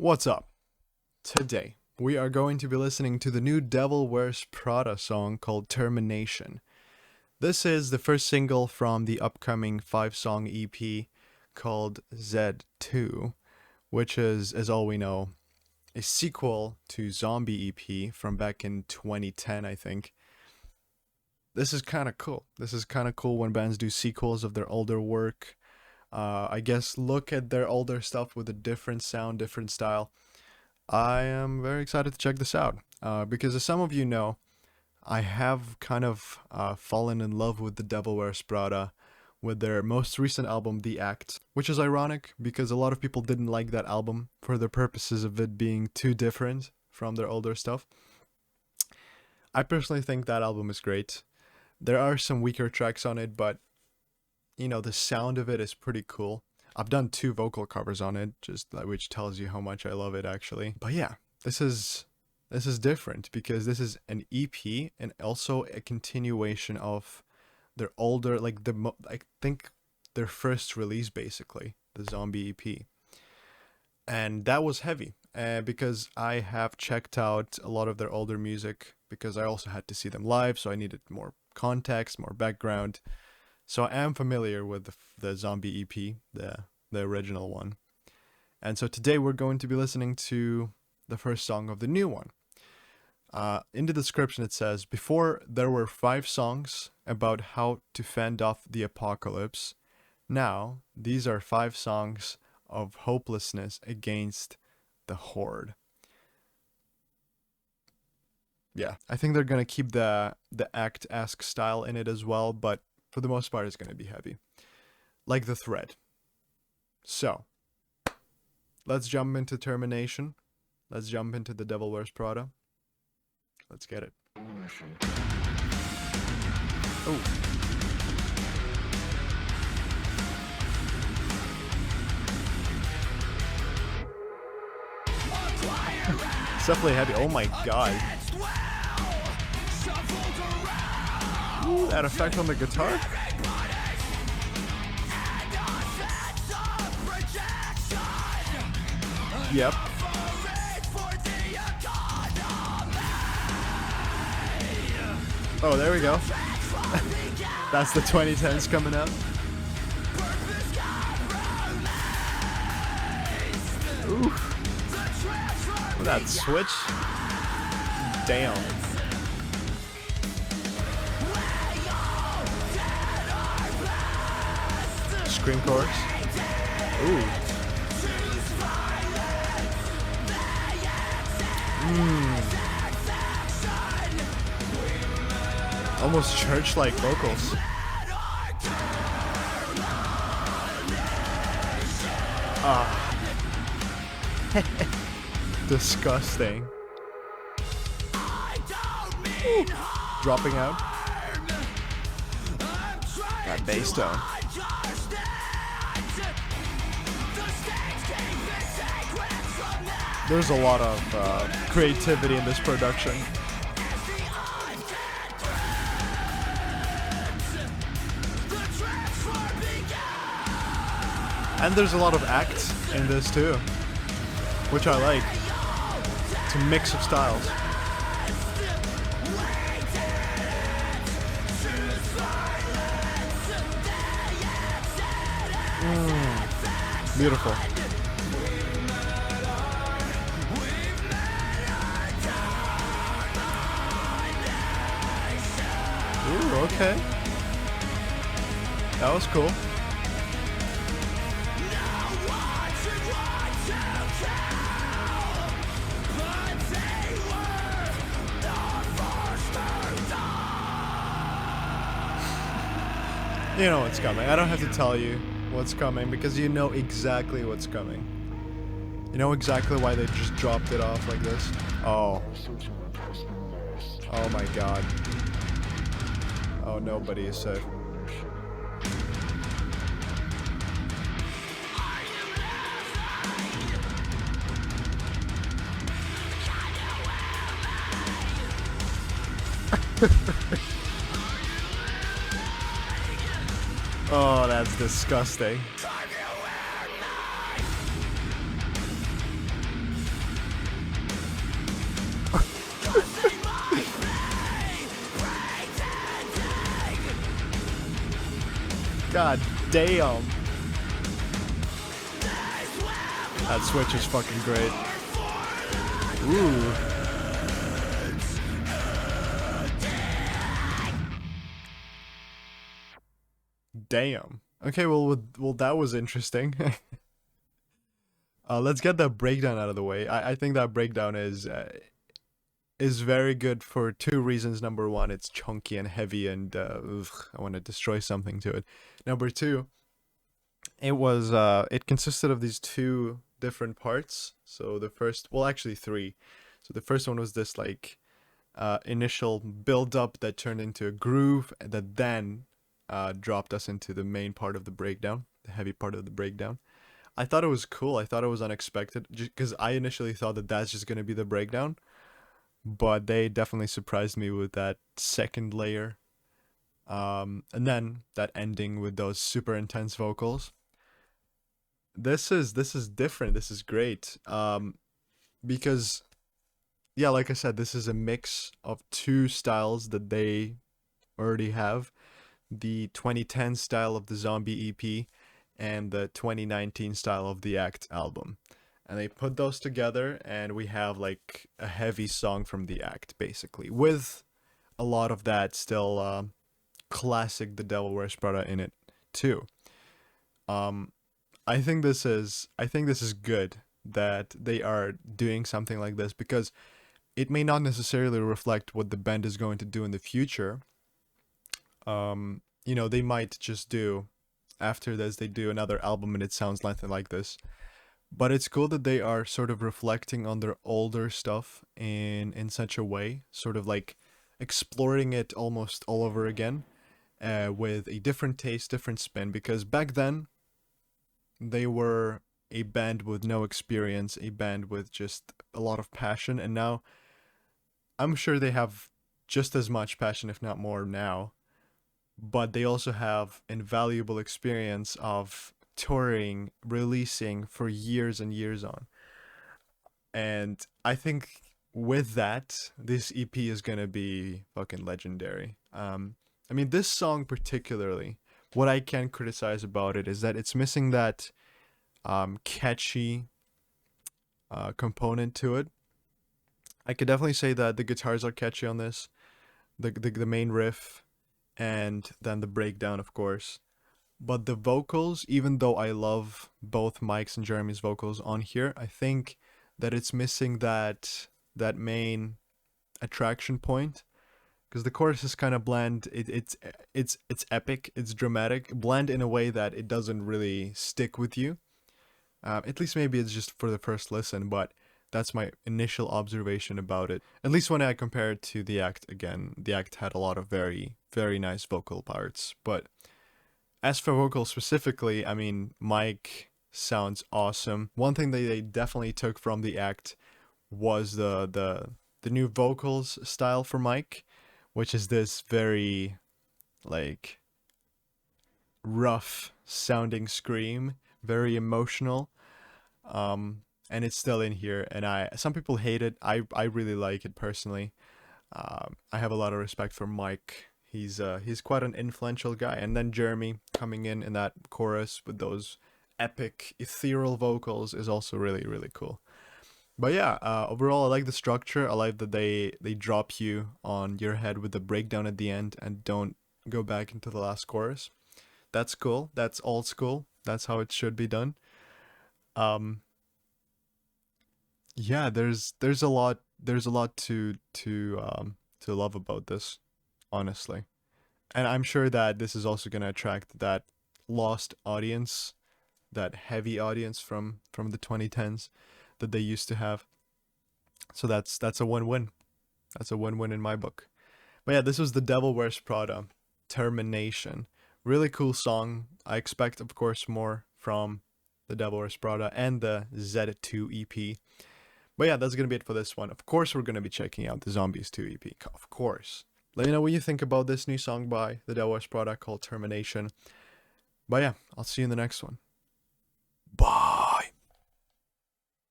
What's up? Today, we are going to be listening to the new Devil Wears Prada song called Termination. This is the first single from the upcoming 5-song EP called Z2, which is, as all we know, a sequel to Zombie EP from back in 2010, I think. This is kind of cool. This is kind of cool when bands do sequels of their older work. I guess look at their older stuff with a different sound, different style. I am very excited to check this out because, as some of you know, I have kind of fallen in love with the Devil Wears Prada with their most recent album, The Act, which is ironic because a lot of people didn't like that album for the purposes of it being too different from their older stuff. I personally think that album is great. There are some weaker tracks on it, but you know, the sound of it is pretty cool. I've done 2 vocal covers on it, which tells you how much I love it actually. But yeah, this is different because this is an EP and also a continuation of their older, I think their first release basically, the Zombie EP. And that was heavy because I have checked out a lot of their older music because I also had to see them live, so I needed more context, more background. So I am familiar with the Zombie EP, the original one. And so today we're going to be listening to the first song of the new one. In the description it says, before there were 5 songs about how to fend off the apocalypse. Now these are 5 songs of hopelessness against the horde. Yeah, I think they're going to keep the act-esque style in it as well, but for the most part, it's going to be heavy. Like the thread. So, let's jump into Termination. Let's jump into the Devil Wears Prada. Let's get it. Oh. It's definitely heavy. Oh my god. Ooh, that effect on the guitar? Yep. Oh, there we go. That's the 2010s coming up. Ooh. That switch. Damn. Scream chorus. Ooh. Almost church-like vocals. Disgusting. Ooh. Dropping out. That bass tone. There's a lot of creativity in this production. And there's a lot of acts in this too, which I like. It's a mix of styles. Beautiful. Ooh, okay. That was cool. You know what's coming. I don't have to tell you what's coming because you know exactly what's coming. You know exactly why they just dropped it off like this. Oh. Oh my god. Oh, nobody is safe. Oh, that's disgusting. God damn. That switch is fucking great. Ooh. Damn. Okay, well, that was interesting. Let's get that breakdown out of the way. I think that breakdown is very good for two reasons. Number one, it's chunky and heavy, and I want to destroy something to it. Number two, it consisted of these two different parts. So the first, well, actually three. So the first one was this like initial build up that turned into a groove that then dropped us into the main part of the breakdown, the heavy part of the breakdown. I thought it was cool. I thought it was unexpected because I initially thought that that's just gonna be the breakdown, but they definitely surprised me with that second layer. And then that ending with those super intense vocals. This is different. This is great. Because yeah, like I said, this is a mix of two styles that they already have. The 2010 style of the Zombie EP and the 2019 style of the Act album. And they put those together and we have like a heavy song from the Act basically with a lot of that still classic The Devil Wears Prada in it too. Um I think this is good that they are doing something like this because it may not necessarily reflect what the band is going to do in the future. They might just do after this they do another album and it sounds nothing like this. But it's cool that they are sort of reflecting on their older stuff in such a way, sort of like exploring it almost all over again, with a different taste, different spin. Because back then they were a band with no experience, a band with just a lot of passion, and now I'm sure they have just as much passion, if not more, now. But they also have invaluable experience of touring, releasing for years and years on. And I think with that, this EP is gonna be fucking legendary. I mean, this song particularly, what I can criticize about it is that it's missing that catchy component to it. I could definitely say that the guitars are catchy on this, the main riff, and then the breakdown, of course. But the vocals, even though I love both Mike's and Jeremy's vocals on here, I think that it's missing that main attraction point because the chorus is kind of bland. It's epic, it's dramatic, bland in a way that it doesn't really stick with you. At least maybe it's just for the first listen, but that's my initial observation about it. At least when I compare it to the Act again, the Act had a lot of very very nice vocal parts, but as for vocals specifically, I mean, Mike sounds awesome. One thing that they definitely took from the Act was the new vocals style for Mike, which is this very like rough sounding scream, very emotional. And it's still in here, and I some people hate it. I really like it personally. I have a lot of respect for Mike. He's quite an influential guy. And then Jeremy coming in that chorus with those epic ethereal vocals is also really really cool. But yeah, overall I like the structure. I like that they drop you on your head with the breakdown at the end and don't go back into the last chorus. That's cool. That's old school. That's how it should be done. Um, yeah, there's a lot to love about this, honestly. And I'm sure that this is also going to attract that lost audience, that heavy audience from the 2010s that they used to have. So that's a win-win. That's a win-win in my book. But yeah, this was The Devil Wears Prada, Termination. Really cool song. I expect, of course, more from The Devil Wears Prada and the Z2 EP. But yeah, that's gonna be it for this one. Of course, we're gonna be checking out the Zombies 2 EP. Of course. Let me know what you think about this new song by The Devil Wears Prada called Termination. But yeah, I'll see you in the next one. Bye.